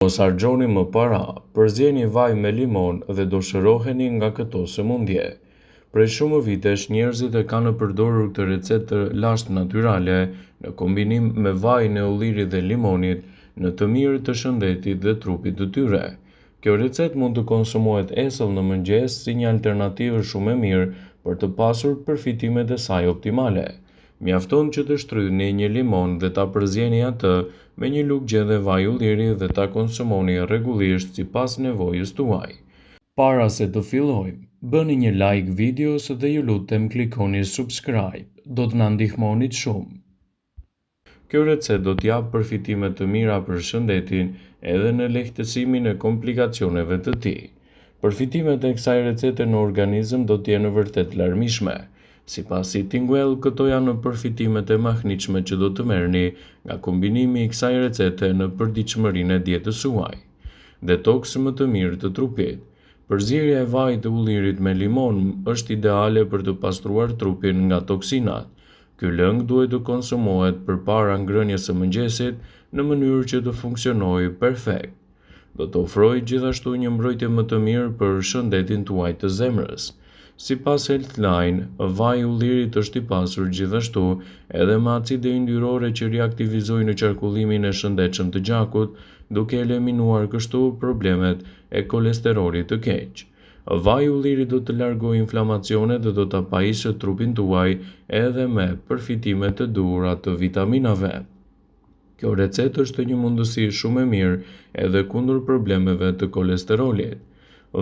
Mos harxhoni më para, përzjeni vaj me limon dhe do shëroheni nga këto sëmundje. Prej shumë vitesh njerëzit e kanë përdorur këtë recetë të lashtë natyrale në kombinim me vajin e ullirit dhe limonit në të mirë të shëndetit dhe trupit të tyre. Kjo recetë mund të konsumohet esëll në mëngjes si një alternativë shumë e mirë për të pasur përfitimet e saj optimale. Mjafton që të shtrydhni një limon dhe ta përzjeni atë me një lugje dhe vaj ulliri dhe ta konsumoni rregullisht sipas nevojës tuaj. Para se të fillojmë, bëni një like videos dhe ju lutem klikoni subscribe, do të na ndihmonit shumë. Kjo recetë do t'jap përfitime të mira për shëndetin edhe në lehtësimin e komplikacioneve të tij. Përfitimet e kësaj recete në organizëm do t'jenë vërtet larmishme. Sipas Tingwell, këto janë përfitimet e mahniqme që do të merrni nga kombinimi i kësaj recete në përditshmërinë e dietës suaj. Detoks më të mirë të trupit. Përzierja e vajit të ullirit me limon është ideale për të pastruar trupin nga toksinat. Ky lëng duhet të konsumohet përpara ngrënies së mëngjesit në mënyrë që të funksionojë perfekt. Do të ofrojë gjithashtu një mbrojtje më të mirë për shëndetin tuaj të zemrës. Sipas Healthline, vaji i ullirit është i pasur gjithashtu edhe me acide yndyrore që riaktivizojnë qarkullimin e shëndetshëm të gjakut, duke eliminuar kështu problemet e kolesterolit të keq. Vaji i ullirit do të largojë inflamacione dhe do ta pajisë trupin tuaj edhe me përfitime të duhura të vitaminave. Kjo recetë është një mundësi shumë e mirë edhe kundër problemeve të kolesterolit.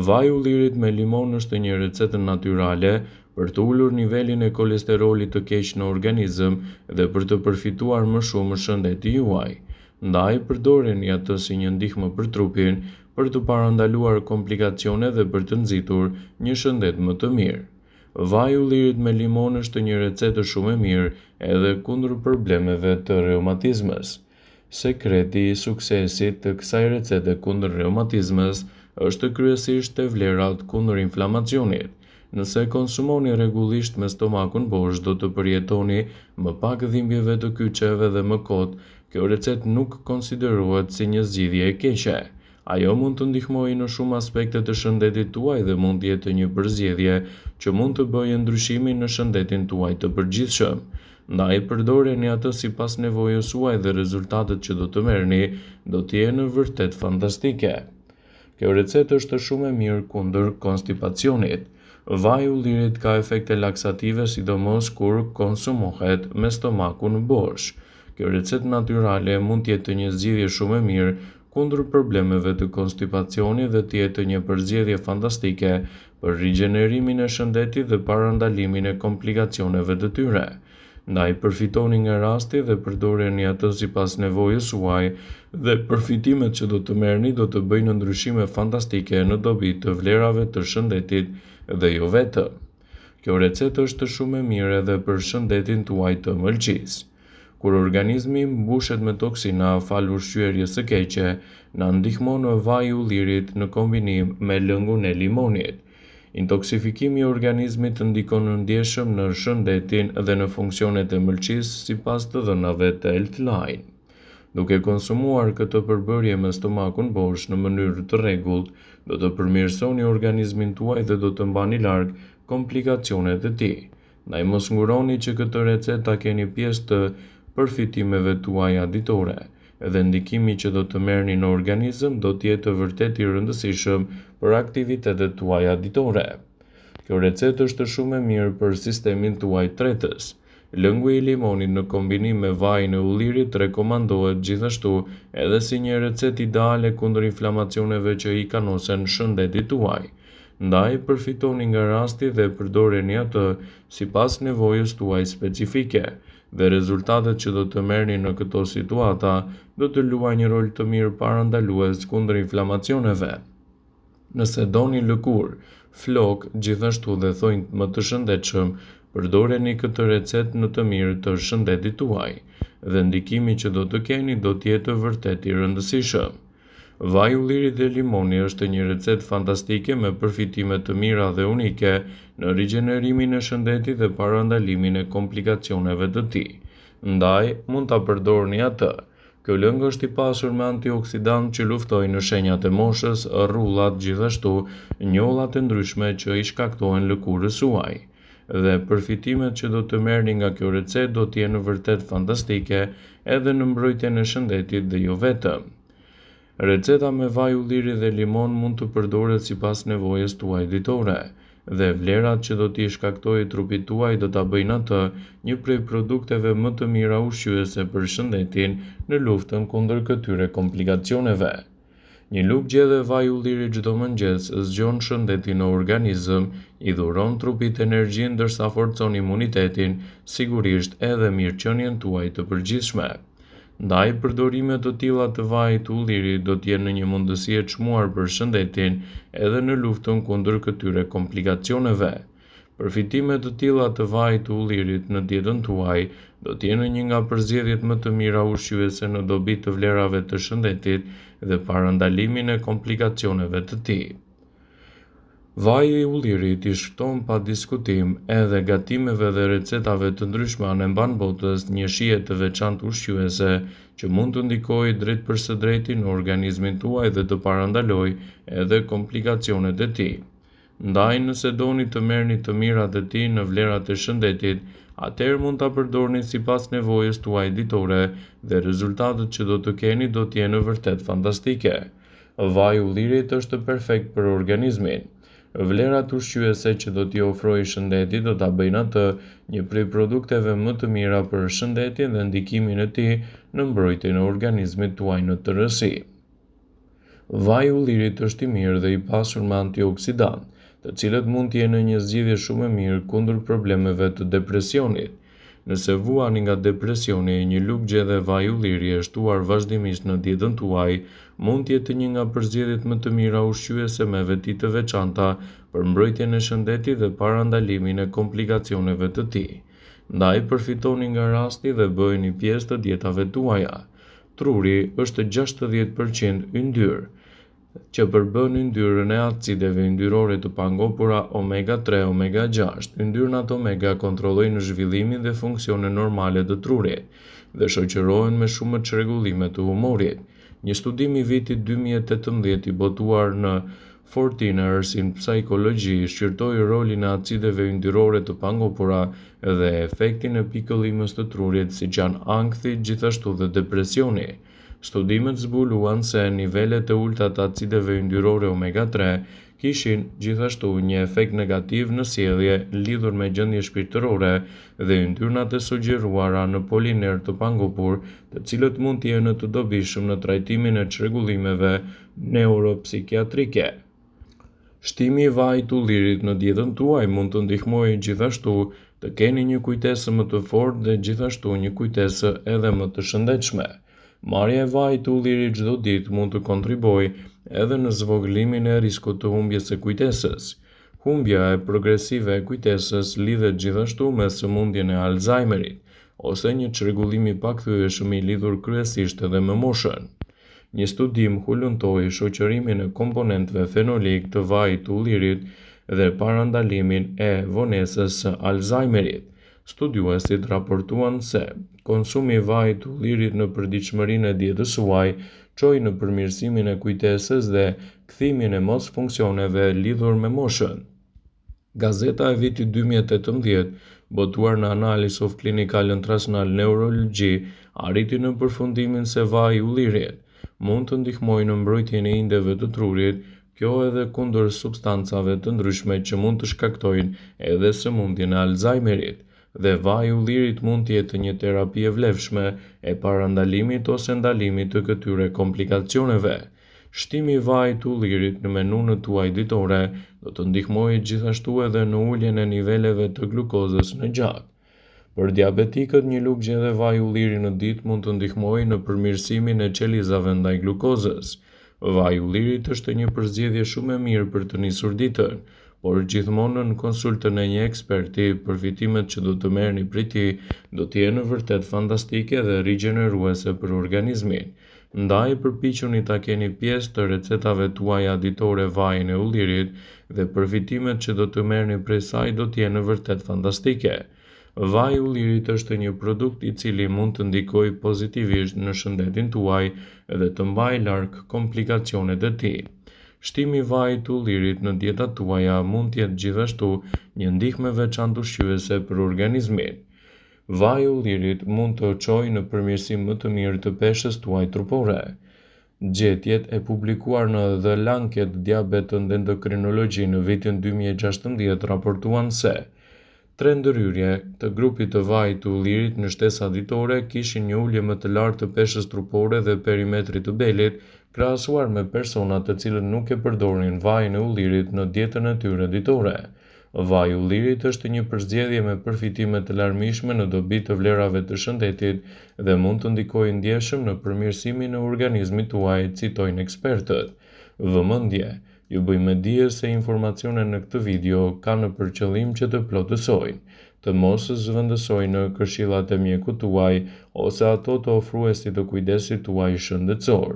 Vaji i ullirit me limon është një recetë natyrale për të ulur nivelin e kolesterolit të keq në organizëm dhe për të përfituar më shumë shëndeti juaj. Ndaj përdoreni atë si një ndihmë për trupin, për të parandaluar komplikacione dhe për të nxitur një shëndet më të mirë. Vaji i ullirit me limon është një recetë shumë e mirë edhe kundër problemeve të reumatizmës. Sekreti i suksesit të kësaj recete kundër reumatizmës është kryesisht te vlerat kundër inflamacionit. Nëse konsumoni rregullisht me stomakun bosh, do të përjetoni më pak dhimbjeve të kyçeve dhe më kot. Kjo recetë nuk konsiderohet si një zgjidhje e keqe. Ajo mund të ndihmojë në shumë aspekte të shëndetit tuaj dhe mund të jetë një përzgjedhje që mund të bëjë ndryshimin në shëndetin tuaj të përgjithshëm. Ndaj përdoreni atë sipas nevojës suaj dhe rezultatet që do të merrni do të jenë vërtet fantastike. Kjo recetë është shumë e mirë kundër konstipacionit. Vaji i ullirit ka efekte laksative sidomos kur konsumohet me stomakun bosh. Kjo recetë natyrale mund të jetë një zgjidhje shumë e mirë kundër problemeve të konstipacionit dhe të jetë një përzgjedhje fantastike për rigjenerimin e shëndetit dhe parandalimin e komplikacioneve të tyre. Ndaj përfitoni nga rasti dhe përdoreni atë sipas nevojës suaj dhe përfitimet që do të merrni do të bëjnë ndryshime fantastike në dobi të vlerave të shëndetit dhe jo vetëm. Kjo recetë është shumë e mirë edhe për shëndetin tuaj të mëlçisë. Kur organizmi mbushet me toksina fal ushqyerjes së keqe, na ndihmon vaji i ullirit në kombinim me lëngun e limonit. Intoksifikimi i organizmit ndikon ndjeshëm në shëndetin dhe në funksionet e mëlçisë sipas të dhënave të Healthline. Duke konsumuar këtë përbërje me stomakun bosh në mënyrë të rregullt, do të përmirësoni organizmin tuaj dhe do të mbani larg komplikacionet e tij. Ndaj mos nguroni që këtë recetë ta keni pjesë të përfitimeve tuaja ditore. Edhe ndikimi që do të merrni në organizëm do të jetë vërtet i rëndësishëm për aktivitetet tuaja ditore. Kjo recetë është shumë e mirë për sistemin tuaj tretës. Lëngu i limonit në kombinim me vajin e ullirit rekomandohet gjithashtu edhe si një recetë ideale kundër inflamacioneve që i kanosen shëndetit tuaj. Ndaj përfitoni nga rasti dhe përdoreni atë sipas nevojës tuaj specifike. Dhe rezultatet që do të merrni në këto situata do të luajë një rol të mirë parandalues kundër inflamacioneve. Nëse doni lëkurë, flokë, gjithashtu dhe thonjtë më të shëndetshëm, përdoreni këtë recetë në të mirë të shëndetit tuaj dhe ndikimi që do të keni do të jetë vërtet i rëndësishëm. Vaji i ullirit dhe limoni është një recetë fantastike me përfitime të mira dhe unike në rigjenerimin e shëndetit dhe parandalimin e komplikacioneve të tij. Ndaj, mund ta përdorni atë. Ky lëng është i pasur me antioksidant që luftojnë në shenjat e moshës, rrullat, gjithashtu njollat e ndryshme që i shkaktojnë lëkurës suaj. Dhe përfitimet që do të merrni nga kjo recetë do të jenë vërtet fantastike edhe në mbrojtjen e shëndetit dhe jo vetëm. Receta me vaj ulliri dhe limon mund të përdoret sipas nevojës tuaj ditore, dhe vlerat që do t'i shkaktojë trupit tuaj do ta bëjnë atë një prej produkteve më të mira ushqyese për shëndetin në luftën kundër këtyre komplikacioneve. Një lugë gjedhe vaj ulliri çdo mëngjes zgjon shëndetin në organizëm, i dhuron trupit energjinë ndërsa forcon imunitetin, sigurisht edhe mirëqenien tuaj të përgjithshme. Ndaj përdorimet të tilla të vajit të ullirit do të jenë në një mundësi e çmuar për shëndetin edhe në luftën kundër këtyre komplikacioneve. Përfitimet të tilla të vajit të ullirit në dietën tuaj do të jenë një nga përzgjedhjet më të mira ushqyese në dobi të vlerave të shëndetit dhe parandalimin e komplikacioneve të tij. Vaji i ullirit i shton pa diskutim edhe gatimeve dhe recetave të ndryshme anë mban botës një shije të veçantë ushqyese që mund të ndikojë drejt për së drejti në organizmin tuaj dhe të parandalojë edhe komplikacionet e tij. Ndaj nëse doni të merrni të mirat e tij në vlerat e shëndetit, atëherë mund ta përdorni sipas nevojës tuaj ditore dhe rezultatet që do të keni do të jenë vërtet fantastike. Vaji i ullirit është perfekt për organizmin. Vlerat ushqyese që do t'i ofrojë shëndetit do ta bëjnë atë një prej produkteve më të mira për shëndetin dhe ndikimin e tij në mbrojtjen e organizmit tuaj në tërësi. Vaji i ullirit është i mirë dhe i pasur me antioksidant, të cilët mund të jenë një zgjidhje shumë e mirë kundër problemeve të depresionit. Nëse vuani nga depresioni, një lugë gjedhe vaj ulliri e shtuar vazhdimisht në dietën tuaj mund të jetë një nga përzgjedhjet më të mira ushqyese me veti të veçanta për mbrojtjen e shëndetit dhe parandalimin e komplikacioneve të tij. Ndaj përfitoni nga rasti dhe bëheni pjesë të dietave tuaja. Truri është 60% yndyr, që përbën yndyrën e acideve yndyrore të pangopura omega-3, omega-6. Yndyrnat omega kontrollojnë zhvillimin dhe funksionet normale të trurit dhe shoqërohen me shumë çrregullime të humorit. Një studim i vitit 2018 i botuar në 14 Hours in Psychology shqyrtoi rolin e acideve yndyrore të pangopura dhe efektin e pikëllimës të trurit siç janë ankthi, gjithashtu dhe depresioni. Studimet zbuluan se nivelet e ulta të acideve yndyrore omega-3 kishin gjithashtu një efekt negativ në sjellje lidhur me gjendje shpirtërore dhe yndyrnat e sugjeruara në poliner të pangopur, të cilët mund të jenë të dobishëm në trajtimin e çrregullimeve neuropsikiatrike. Shtimi i vajit të ullirit në dietën tuaj mund të ndihmojë gjithashtu të keni një kujtesë më të fortë dhe gjithashtu një kujtesë edhe më të shëndetshme. Marrja e vajit të ullirit çdo ditë mund të kontribuojë edhe në zvogëlimin e riskut të humbjes së kujtesës. Humbja e progresive e kujtesës lidhet gjithashtu me sëmundjen e Alzheimerit, ose një çrregullim i pakthyeshëm i lidhur kryesisht edhe me moshën. Një studim hulumtoi shoqërimin e komponentëve fenolik të vajit të ullirit dhe parandalimin e vonesës së Alzheimerit. Studiuesit raportuan se konsumi i vajit të ullirit në përditshmërinë e dietës suaj çoi në përmirësimin e kujtesës dhe kthimin e mos funksioneve lidhur me moshën. Gazeta e vitit 2018, botuar në Annals of Clinical and Translational Neurology, arriti në përfundimin se vaji i ullirit mund të ndihmojë në mbrojtjen e indeve të trurit, kjo edhe kundër substancave të ndryshme që mund të shkaktojnë edhe sëmundjen e Alzheimerit. Dhe vaji i ullirit mund të jetë një terapi e vlefshme e parandalimit ose ndalimit të këtyre komplikacioneve. Shtimi i vajit të ullirit në menunën tuaj ditore do të ndihmojë gjithashtu edhe në uljen e niveleve të glukozës në gjak. Për diabetikët, një lugë gjedhe vaj ulliri në ditë mund të ndihmojë në përmirësimin e qelizave ndaj glukozës. Vaji i ullirit është një përzgjedhje shumë e mirë për të nisur ditën, por gjithmonë në konsultën e një eksperti, përfitimet që do të merrni prej tij do të jenë vërtet fantastike dhe rigjeneruese për organizmin. Ndaj përpiquni ta keni pjesë të recetave tuaja ditore vajin e ullirit dhe përfitimet që do të merrni prej saj do të jenë vërtet fantastike. Vaj i ullirit është një produkt i cili mund të ndikojë pozitivisht në shëndetin tuaj dhe të mbajë larg komplikacionet e tij. Shtimi i vajit të ullirit në dietat tuaja mund të jetë gjithashtu një ndihmë e veçantë ushqyese për organizmin. Vaji i ullirit mund të çojë në përmirësim më të mirë të peshës tuaj trupore. Gjetjet e publikuar në The Lancet Diabet and Endocrinology në vitin 2016 raportuan se 3 ndërhyrje të grupit të vajit të ullirit në shtesa ditore kishin një ulje më të lartë të peshës trupore dhe perimetrit të belit, krahasuar me persona të cilët nuk e përdorin vajin e ullirit në dietën e tyre ditore. Vaji i ullirit është një përzgjedhje me përfitime të larmishme në dobi të vlerave të shëndetit dhe mund të ndikojë ndjeshëm në përmirësimin e organizmit tuaj, citojnë ekspertët. Vëmendje, ju bëjmë dije se informacionet në këtë video kanë për qëllim që të plotësojnë, të mos zëvendësojnë në këshillat e mjekut tuaj ose ato të ofruesit të kujdesit tuaj shëndetësor,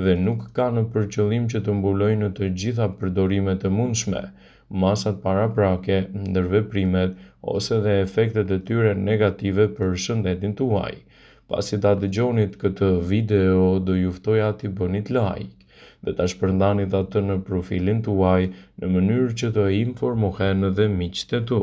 dhe nuk kanë për qëllim që të mbulojnë në të gjitha përdorimet e mundshme, masat paraprake, ndërveprimet ose dhe efektet e tyre negative për shëndetin tuaj. Pasi ta dëgjonit këtë video, do ju ftoja t'i bënit like dhe ta shpërndanit atë në profilin tuaj në mënyrë që të informohen edhe miqtë e tu.